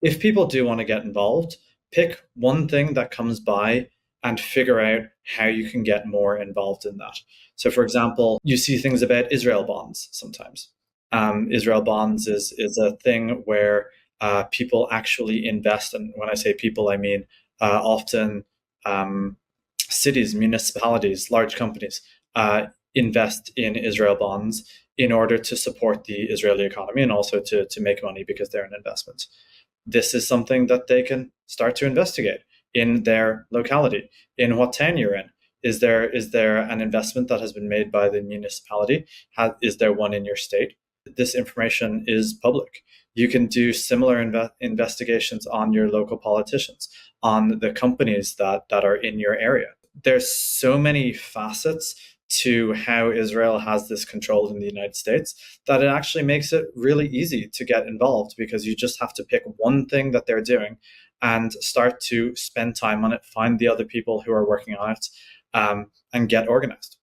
if people do want to get involved, pick one thing that comes by and figure out how you can get more involved in that. So, for example, you see things about Israel bonds sometimes. Israel bonds is a thing where people actually invest. And when I say people, I mean often um, cities, municipalities, large companies invest in Israel bonds in order to support the Israeli economy and also to make money because they're an investment. This is something that they can start to investigate in their locality, in what town you're in. Is there an investment that has been made by the municipality? Is there one in your state? This information is public. You can do similar investigations on your local politicians, on the companies that are in your area. There's so many facets to how Israel has this control in the United States that it actually makes it really easy to get involved because you just have to pick one thing that they're doing and start to spend time on it, find the other people who are working on it, and get organized.